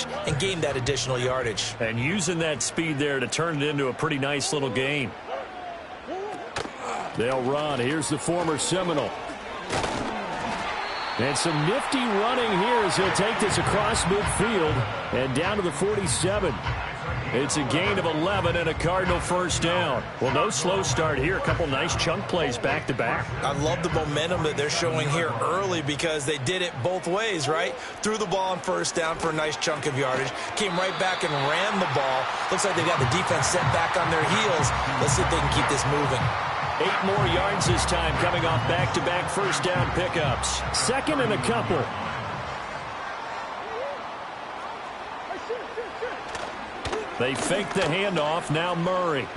advantage and gain that additional yardage. And using that speed there to turn it into a pretty nice little gain. They'll run. Here's the former Seminole. And some nifty running here as he'll take this across midfield and down to the 47. It's a gain of 11 and a Cardinal first down. Well, no slow start here. A couple nice chunk plays back-to-back. I love the momentum that they're showing here early because they did it both ways, right? Threw the ball on first down for a nice chunk of yardage. Came right back and ran the ball. Looks like they got the defense set back on their heels. Let's see if they can keep this moving. 8 more yards this time coming off back-to-back first down pickups. Second and a couple. They fake the handoff. Now Murray.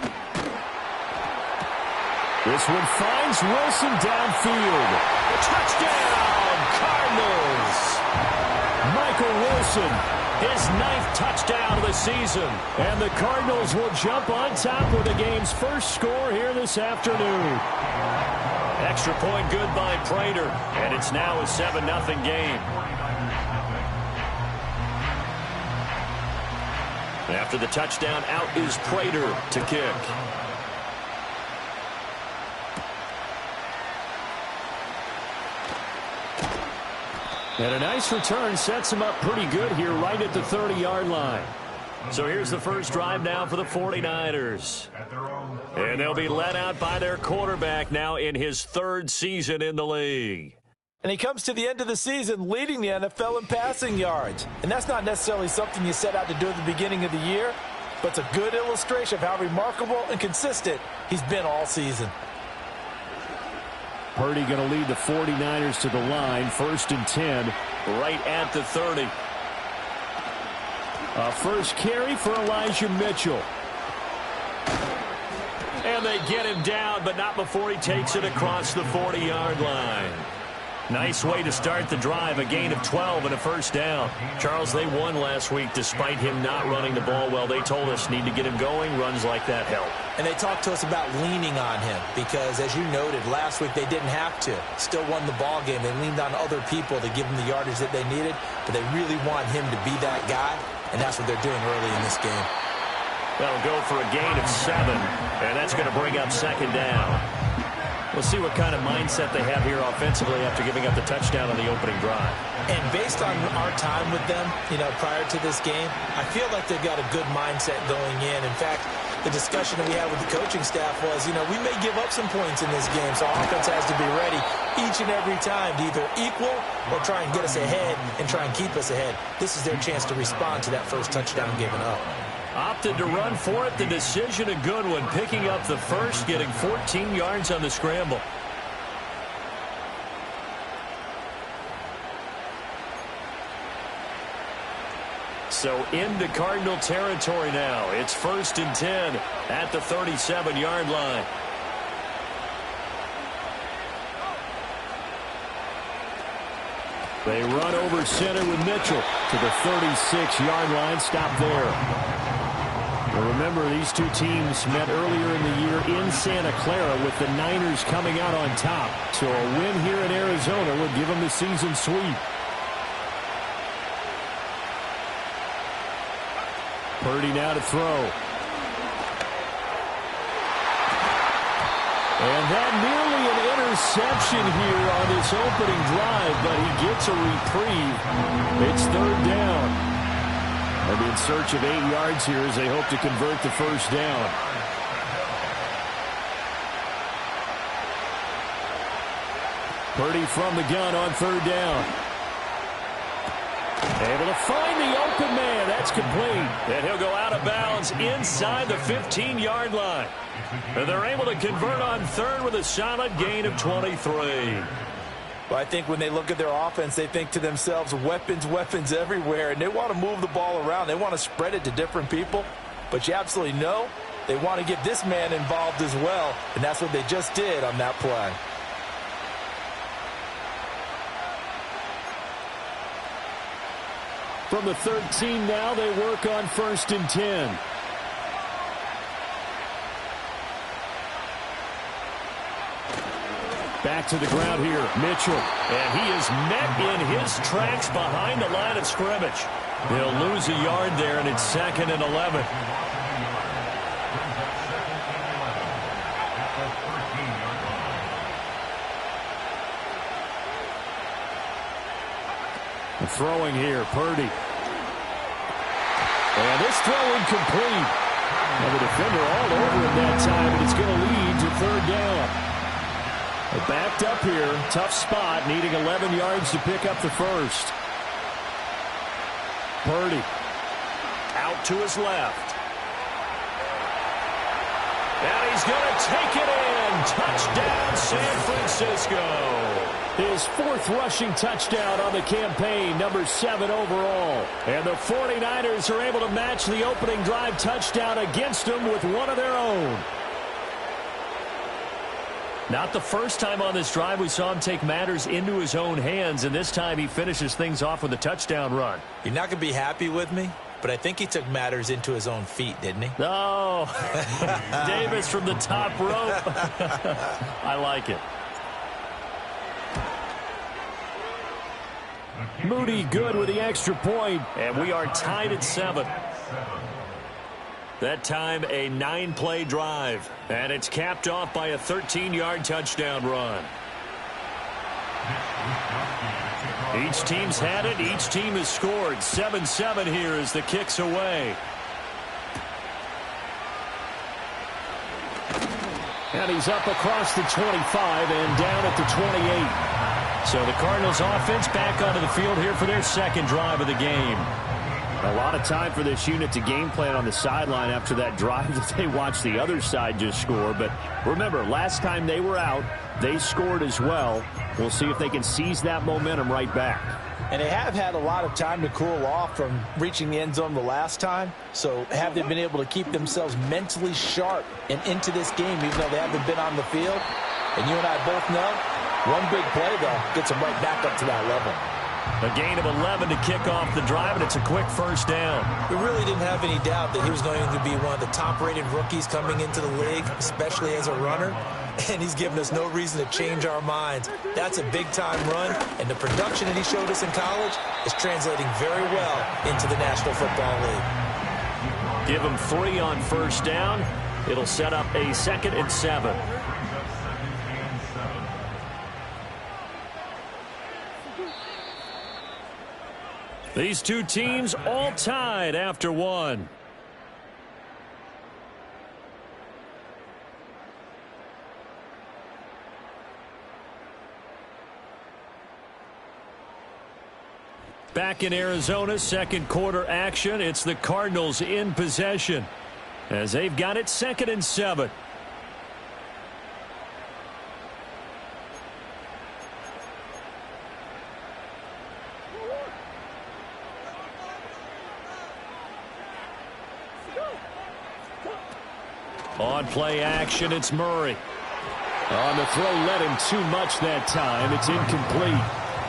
This one finds Wilson downfield. Touchdown, Cardinals! Michael Wilson, his 9th touchdown of the season. And the Cardinals will jump on top with the game's first score here this afternoon. Extra point good by Prater, and it's now a 7-0 game. After the touchdown, out is Prater to kick. And a nice return sets him up pretty good here right at the 30-yard line. So here's the first drive now for the 49ers. And they'll be led out by their quarterback now in his 3rd season in the league. And he comes to the end of the season leading the NFL in passing yards. And that's not necessarily something you set out to do at the beginning of the year, but it's a good illustration of how remarkable and consistent he's been all season. Purdy going to lead the 49ers to the line, 1st and 10, right at the 30. A first carry for Elijah Mitchell. And they get him down, but not before he takes it across the 40-yard line. Nice way to start the drive, a gain of 12 and a first down. Charles, they won last week despite him not running the ball well. They told us need to get him going. Runs like that help. And they talked to us about leaning on him because, as you noted, last week they didn't have to. Still won the ball game. They leaned on other people to give them the yardage that they needed, but they really want him to be that guy, and that's what they're doing early in this game. That'll go for a gain of 7, and that's going to bring up 2nd down. We'll see what kind of mindset they have here offensively after giving up the touchdown on the opening drive. And based on our time with them, prior to this game, I feel like they've got a good mindset going in. In fact, the discussion that we had with the coaching staff was, we may give up some points in this game, so our offense has to be ready each and every time to either equal or try and get us ahead and try and keep us ahead. This is their chance to respond to that first touchdown given up. Opted to run for it. The decision a good one. Picking up the first, getting 14 yards on the scramble. So into Cardinal territory now. It's 1st and 10 at the 37-yard line. They run over center with Mitchell to the 36-yard line. Stop there. Well, remember, these two teams met earlier in the year in Santa Clara with the Niners coming out on top. So a win here in Arizona would give them the season sweep. Purdy now to throw. And that nearly an interception here on this opening drive, but he gets a reprieve. It's 3rd down. And in search of 8 yards here as they hope to convert the first down. Purdy from the gun on 3rd down. Able to find the open man. That's complete. And he'll go out of bounds inside the 15-yard line. And they're able to convert on 3rd with a solid gain of 23. Well, I think when they look at their offense, they think to themselves, weapons, weapons everywhere, and they want to move the ball around. They want to spread it to different people, but you absolutely know they want to get this man involved as well, and that's what they just did on that play. From the 13 now, they work on 1st and 10. Back to the ground here, Mitchell. And he is met in his tracks behind the line of scrimmage. They'll lose a yard there, and it's 2nd and 11. Throwing here, Purdy. And this throw incomplete. And the defender all over him that time, and it's going to lead to 3rd down. They're backed up here, tough spot, needing 11 yards to pick up the first. Purdy out to his left. And he's going to take it in. Touchdown, San Francisco. His 4th rushing touchdown on the campaign, number 7 overall. And the 49ers are able to match the opening drive touchdown against them with one of their own. Not the first time on this drive we saw him take matters into his own hands, and this time he finishes things off with a touchdown run. You're not going to be happy with me, but I think he took matters into his own feet, didn't he? No. Davis from the top rope. I like it. Moody good with the extra point, and we are tied at 7. That time a 9-play drive, and it's capped off by a 13-yard touchdown run. Each team's had it. Each team has scored. 7-7 here as the kick's away. And he's up across the 25 and down at the 28. So the Cardinals offense back onto the field here for their 2nd drive of the game. A lot of time for this unit to game plan on the sideline after that drive that they watched the other side just score. But remember, last time they were out, they scored as well. We'll see if they can seize that momentum right back. And they have had a lot of time to cool off from reaching the end zone the last time. So have they been able to keep themselves mentally sharp and into this game, even though they haven't been on the field? And you and I both know, one big play, though, gets them right back up to that level. A gain of 11 to kick off the drive, and it's a quick 1st down. We really didn't have any doubt that he was going to be one of the top-rated rookies coming into the league, especially as a runner. And he's given us no reason to change our minds. That's a big-time run, and the production that he showed us in college is translating very well into the National Football League. Give him 3 on 1st down. It'll set up a 2nd and 7. These two teams all tied after 1. Back in Arizona, 2nd quarter action. It's the Cardinals in possession as they've got it 2nd and 7. On play action, it's Murray. On the throw, led him too much that time. It's incomplete.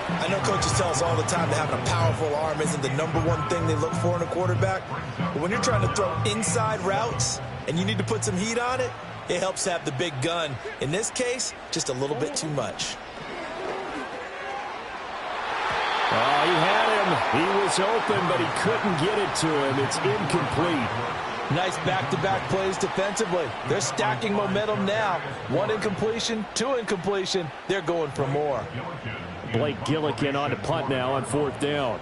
I know coaches tell us all the time that having a powerful arm isn't the #1 thing they look for in a quarterback. But when you're trying to throw inside routes and you need to put some heat on it, it helps to have the big gun. In this case, just a little bit too much. Oh, he had him. He was open, but he couldn't get it to him. It's incomplete. Nice back-to-back plays defensively. They're stacking momentum now. 1 incompletion, 2 incompletion. They're going for more. Blake Gillikin on to punt now on 4th down.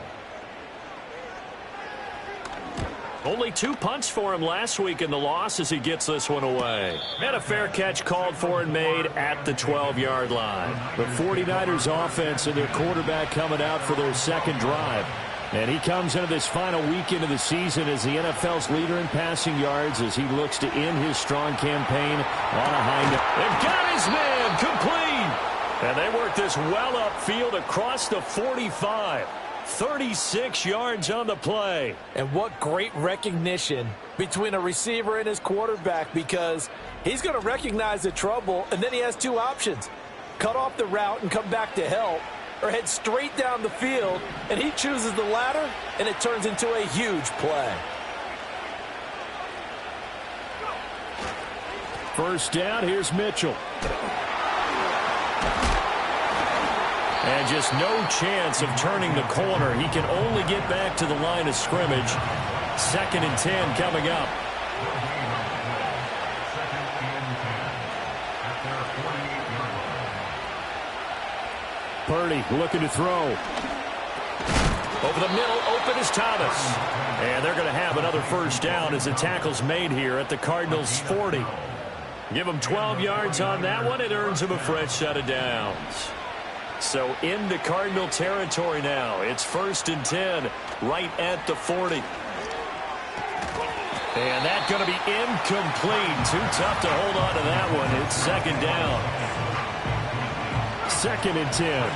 Only 2 punts for him last week in the loss as he gets this one away. And a fair catch called for and made at the 12-yard line. The 49ers offense and their quarterback coming out for their 2nd drive. And he comes into this final weekend of the season as the NFL's leader in passing yards as he looks to end his strong campaign on a high note. They've got his man complete. And they work this well upfield across the 45. 36 yards on the play. And what great recognition between a receiver and his quarterback, because he's going to recognize the trouble, and then he has 2 options. Cut off the route and come back to help, or head straight down the field, and he chooses the latter, and it turns into a huge play. 1st down, here's Mitchell. And just no chance of turning the corner. He can only get back to the line of scrimmage. 2nd and 10 coming up. Purdy looking to throw. Over the middle, open is Thomas. And they're going to have another first down as the tackle's made here at the Cardinals' 40. Give them 12 yards on that one. It earns them a fresh set of downs. So into Cardinal territory now. It's 1st and 10 right at the 40. And that's going to be incomplete. Too tough to hold on to that one. It's 2nd down. 2nd and 10.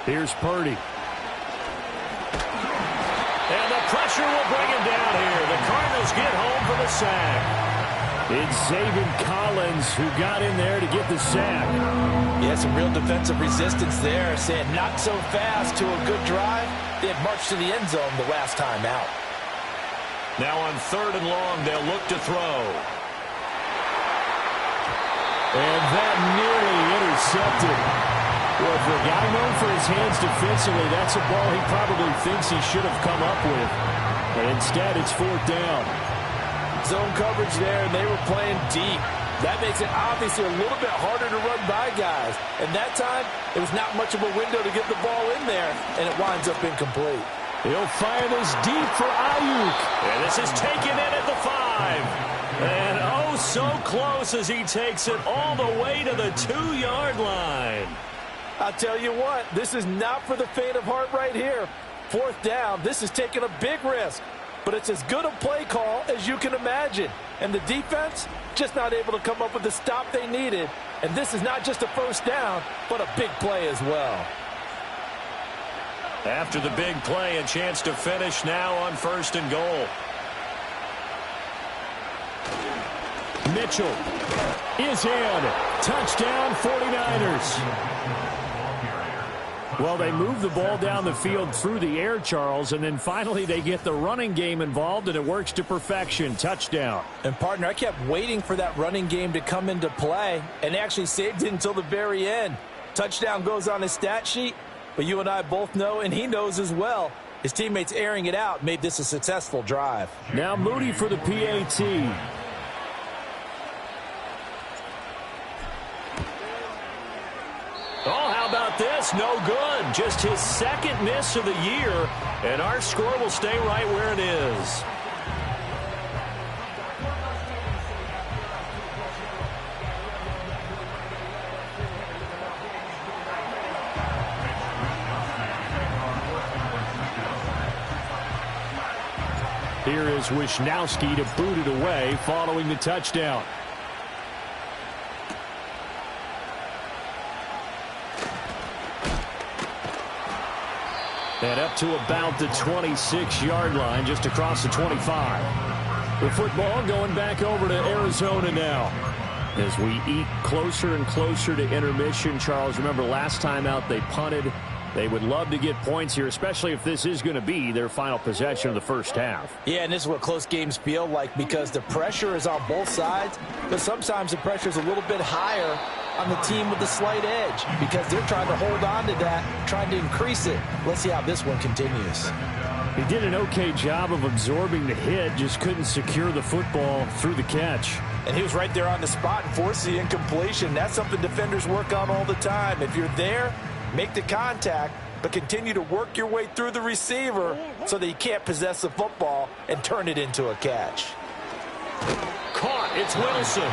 Here's Purdy. And the pressure will bring him down here. The Cardinals get home for the sack. It's Zaven Collins who got in there to get the sack. Yeah, some real defensive resistance there, saying not so fast to a good drive. They had marched to the end zone the last time out. Now on 3rd and long, they'll look to throw. And that nearly intercepted. Well, for a guy known for his hands defensively, that's a ball he probably thinks he should have come up with. But instead, it's 4th down. Zone coverage there, and they were playing deep. That makes it obviously a little bit harder to run by guys. And that time, it was not much of a window to get the ball in there, and it winds up incomplete. He'll fire this deep for Ayuk. And this is taken in at the 5. And oh, so close as he takes it all the way to the 2-yard line. I'll tell you what, this is not for the faint of heart right here. 4th down, this is taking a big risk. But it's as good a play call as you can imagine. And the defense just not able to come up with the stop they needed. And this is not just a 1st down, but a big play as well. After the big play, a chance to finish now on 1st and goal. Mitchell is in. Touchdown 49ers. Well, they move the ball down the field through the air, Charles, and then finally they get the running game involved, and it works to perfection. Touchdown. And, partner, I kept waiting for that running game to come into play and actually saved it until the very end. Touchdown goes on his stat sheet, but you and I both know, and he knows as well, his teammates airing it out made this a successful drive. Now Moody for the PAT. Oh, how about this? No good. Just his 2nd miss of the year, and our score will stay right where it is. Here is Wisnowski to boot it away following the touchdown. And up to about the 26-yard line, just across the 25. The football going back over to Arizona now. As we eat closer and closer to intermission, Charles, remember last time out they punted. They would love to get points here, especially if this is going to be their final possession of the 1st half. Yeah, and this is what close games feel like because the pressure is on both sides, but sometimes the pressure is a little bit higher on the team with the slight edge because they're trying to hold on to that, trying to increase it. Let's see how this one continues. He did an okay job of absorbing the hit, just couldn't secure the football through the catch. And he was right there on the spot and forced the incompletion. That's something defenders work on all the time. If you're there, make the contact, but continue to work your way through the receiver so that you can't possess the football and turn it into a catch. Caught. It's Wilson.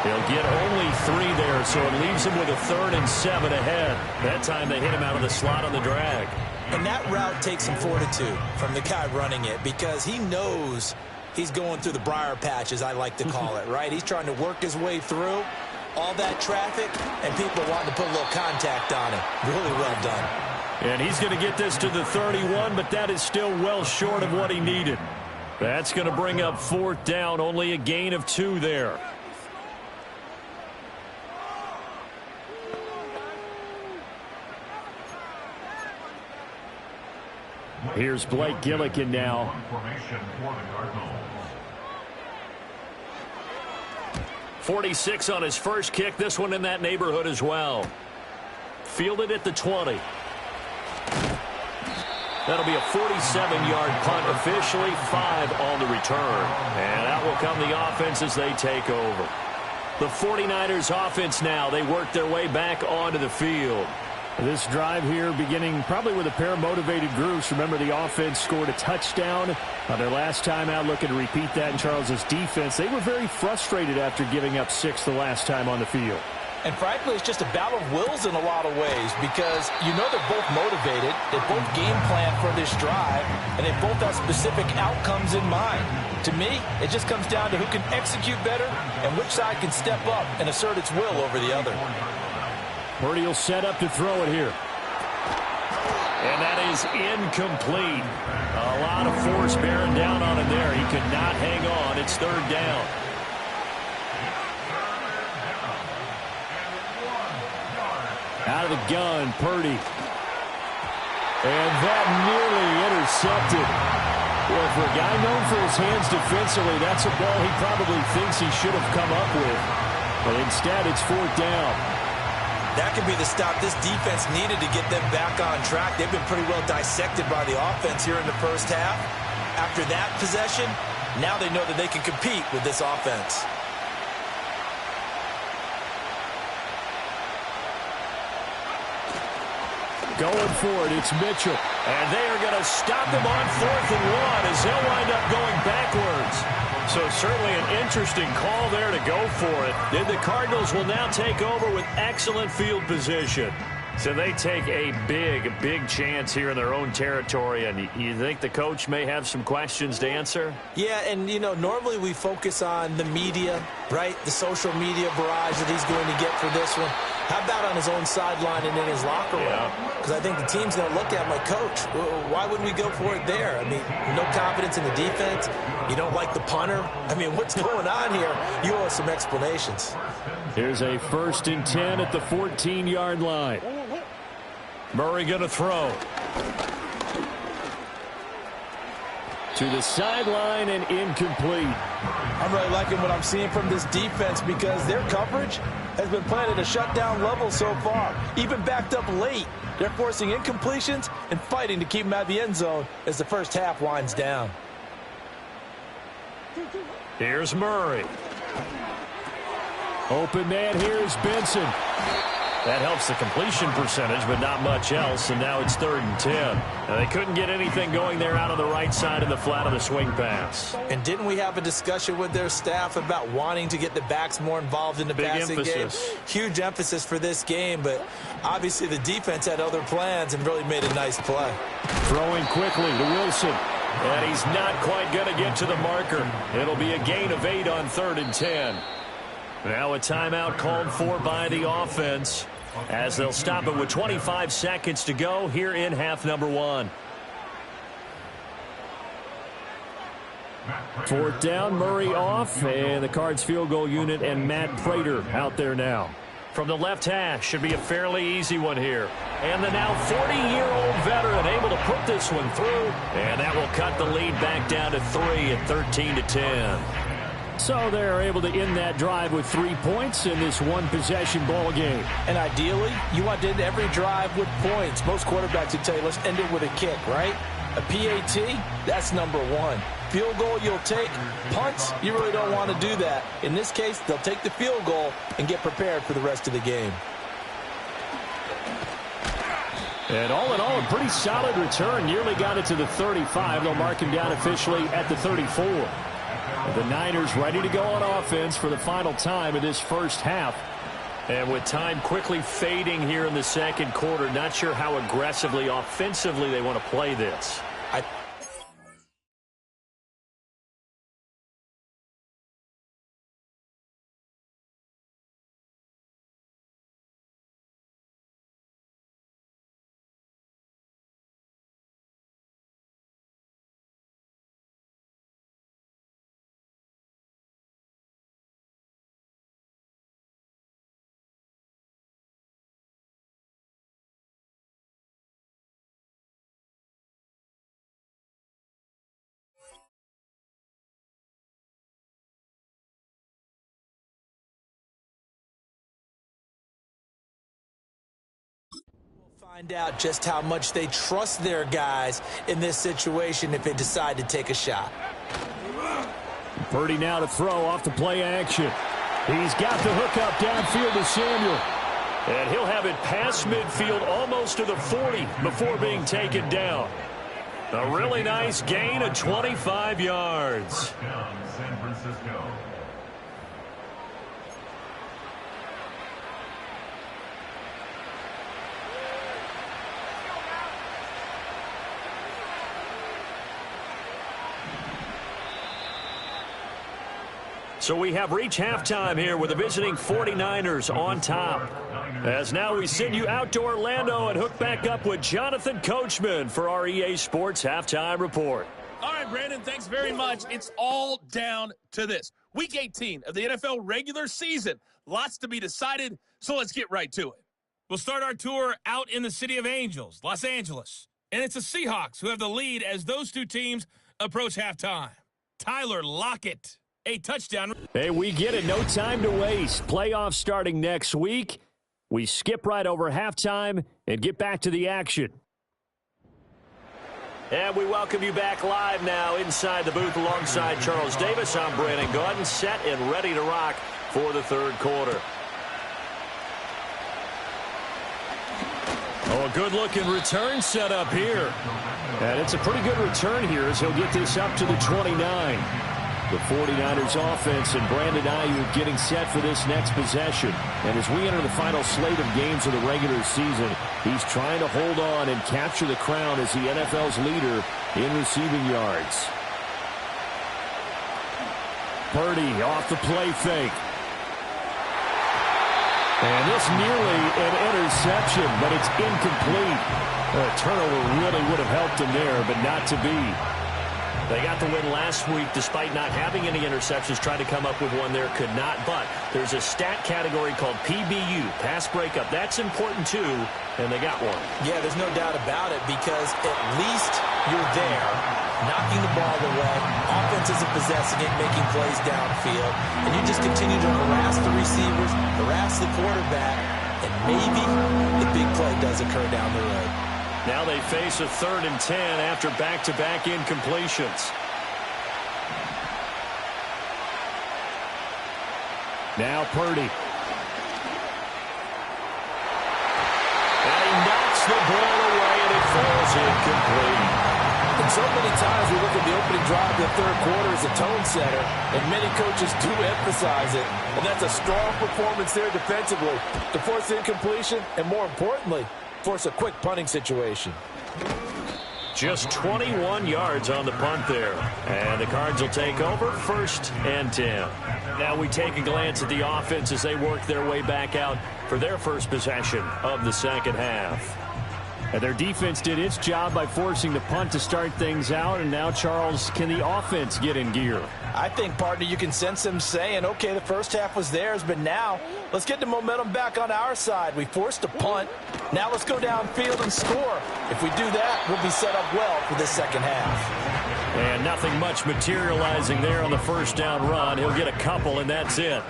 He'll get only 3 there, so it leaves him with a 3rd and 7 ahead. That time they hit him out of the slot on the drag. And that route takes some fortitude from the guy running it because he knows he's going through the briar patch, as I like to call it, right? He's trying to work his way through all that traffic, and people wanting to put a little contact on it. Really well done. And he's going to get this to the 31, but that is still well short of what he needed. That's going to bring up 4th down, only a gain of 2 there. Here's Blake Gillikin now. 46 on his first kick. This one in that neighborhood as well. Fielded at the 20. That'll be a 47-yard punt, officially 5 on the return. And out will come the offense as they take over. The 49ers offense now, they work their way back onto the field. This drive here beginning probably with a pair of motivated groups. Remember, the offense scored a touchdown on their last time out, looking to repeat that in Charles's defense. They were very frustrated after giving up 6 the last time on the field. And frankly, it's just a battle of wills in a lot of ways because you know they're both motivated, they both game plan for this drive, and they both have specific outcomes in mind. To me, it just comes down to who can execute better and which side can step up and assert its will over the other. Purdy will set up to throw it here. And that is incomplete. A lot of force bearing down on him there. He could not hang on. It's third down. Out of the gun, Purdy. And that nearly intercepted. Well, for a guy known for his hands defensively, that's a ball he probably thinks he should have come up with. But instead, it's fourth down. That could be the stop this defense needed to get them back on track. They've been pretty well dissected by the offense here in the first half. After that possession, now they know that they can compete with this offense. Going for it, it's Mitchell. And they are going to stop him on 4th and 1 as they'll wind up going backwards. So certainly an interesting call there to go for it. Then the Cardinals will now take over with excellent field position. So they take a big chance here in their own territory. And you think the coach may have some questions to answer? Yeah, and, you know, normally we focus on the media, right? The social media barrage that he's going to get for this one. How about on his own sideline and in his locker room? Because I think the team's going to look at my coach. Why wouldn't we go for it there? I mean, no confidence in the defense. You don't like the punter. I mean, what's going on here? You owe us some explanations. Here's a 1st and 10 at the 14-yard line. Murray going to throw. To the sideline and incomplete. I'm really liking what I'm seeing from this defense because their coverage has been playing at a shutdown level so far. Even backed up late, they're forcing incompletions and fighting to keep them out of the end zone as the first half winds down. Here's Murray. Open man, here's Benson. That helps the completion percentage, but not much else, and now it's 3rd and 10. Now, they couldn't get anything going there out on the right side of the flat of the swing pass. And didn't we have a discussion with their staff about wanting to get the backs more involved in the passing game? Huge emphasis for this game, but obviously the defense had other plans and really made a nice play. Throwing quickly to Wilson. And he's not quite going to get to the marker. It'll be a gain of 8 on 3rd and 10. Now a timeout called for by the offense as they'll stop it with 25 seconds to go here in half number 1. 4th down, Murray off, and the Cards field goal unit and Matt Prater out there now. From the left hash, should be a fairly easy one here. And the now 40-year-old veteran able to put this one through. And that will cut the lead back down to 3 at 13 to 10. So they're able to end that drive with 3 points in this one-possession ball game. And ideally, you want to end every drive with points. Most quarterbacks would tell you, let's end it with a kick, right? A PAT, that's number 1. Field goal you'll take. Punts, you really don't want to do that. In this case, they'll take the field goal and get prepared for the rest of the game. And all in all, a pretty solid return. Nearly got it to the 35. They'll mark him down officially at the 34. The Niners ready to go on offense for the final time of this first half. And with time quickly fading here in the second quarter, not sure how aggressively, offensively they want to play this. Find out just how much they trust their guys in this situation if they decide to take a shot. Purdy now to throw off the play action. He's got the hook up downfield to Samuel. And he'll have it past midfield almost to the 40 before being taken down. A really nice gain of 25 yards. San Francisco. So we have reached halftime here with the visiting 49ers on top. As now we send you out to Orlando and hook back up with Jonathan Coachman for our EA Sports Halftime Report. All right, Brandon, thanks very much. It's all down to this. Week 18 of the NFL regular season. Lots to be decided, so let's get right to it. We'll start our tour out in the city of Angels, Los Angeles. And it's the Seahawks who have the lead as those two teams approach halftime. Tyler Lockett. A touchdown. Hey, we get it. No time to waste. Playoffs starting next week. We skip right over halftime and get back to the action. And we welcome you back live now inside the booth alongside Charles Davis. I'm Brandon Gaudin, set and ready to rock for the third quarter. Oh, a good-looking return set up here. And it's a pretty good return here as he'll get this up to the 29. The 49ers offense and Brandon Ayuk getting set for this next possession. And as we enter the final slate of games of the regular season, he's trying to hold on and capture the crown as the NFL's leader in receiving yards. Purdy off the play fake. And this nearly an interception, but it's incomplete. A turnover really would have helped him there, but not to be. They got the win last week despite not having any interceptions. Tried to come up with one there, could not. But there's a stat category called PBU, pass breakup. That's important too, and they got one. Yeah, there's no doubt about it because at least you're there, knocking the ball away. Offense isn't possessing it, making plays downfield. And you just continue to harass the receivers, harass the quarterback, and maybe the big play does occur down the road. Now they face a 3rd and 10 after back-to-back incompletions. Now Purdy. And he knocks the ball away and it falls incomplete. And so many times we look at the opening drive of the third quarter as a tone setter, and many coaches do emphasize it. And that's a strong performance there defensively to force incompletion and, more importantly, force a quick punting situation. Just 21 yards on the punt there. And the Cards will take over 1st and 10. Now we take a glance at the offense as they work their way back out for their first possession of the second half. And their defense did its job by forcing the punt to start things out. And now, Charles, can the offense get in gear? I think, partner, you can sense them saying, okay, the first half was theirs, but now let's get the momentum back on our side. We forced a punt. Now let's go downfield and score. If we do that, we'll be set up well for this second half. And nothing much materializing there on the first down run. He'll get a couple, and that's it.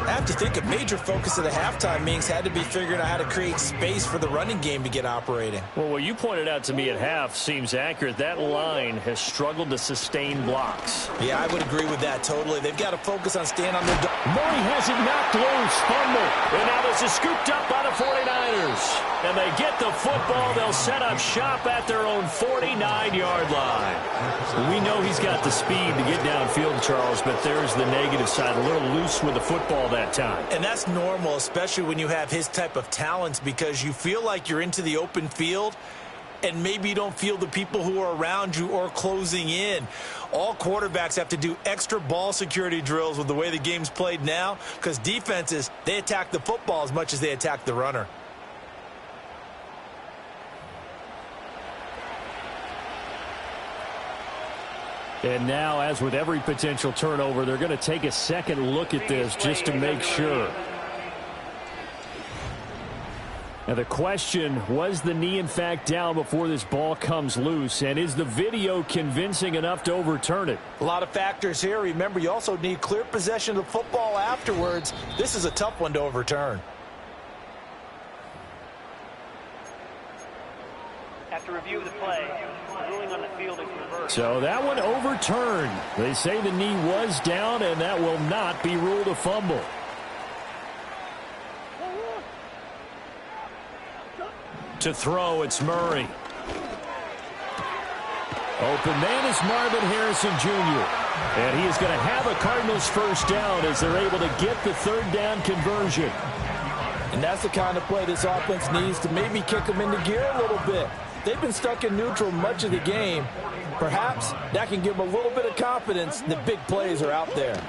I have to think a major focus of the halftime meetings had to be figuring out how to create space for the running game to get operating. Well, what you pointed out to me at half seems accurate. That line has struggled to sustain blocks. Yeah, I would agree with that totally. They've got to focus on staying on their... Murray has it knocked loose. Fumble. And now this is scooped up by the 49ers. And they get the football. They'll set up shop at their own 49-yard line. We know he's got the speed to get downfield, Charles, but there's the negative side. A little loose with the football that time. And that's normal, especially when you have his type of talents, because you feel like you're into the open field and maybe you don't feel the people who are around you or closing in. All quarterbacks have to do extra ball security drills with the way the game's played now, because defenses, they attack the football as much as they attack the runner. And now, as with every potential turnover, they're going to take a second look at this just to make sure. Now the question, was the knee in fact down before this ball comes loose? And is the video convincing enough to overturn it? A lot of factors here. Remember, you also need clear possession of the football afterwards. This is a tough one to overturn. After review of the play, the ruling on the field is reversed. So that one overturned. They say the knee was down, and that will not be ruled a fumble. To throw, it's Murray. Open man is Marvin Harrison Jr. And he is going to have a Cardinals first down as they're able to get the third down conversion. And that's the kind of play this offense needs to maybe kick them into gear a little bit. They've been stuck in neutral much of the game. Perhaps that can give them a little bit of confidence that big plays are out there.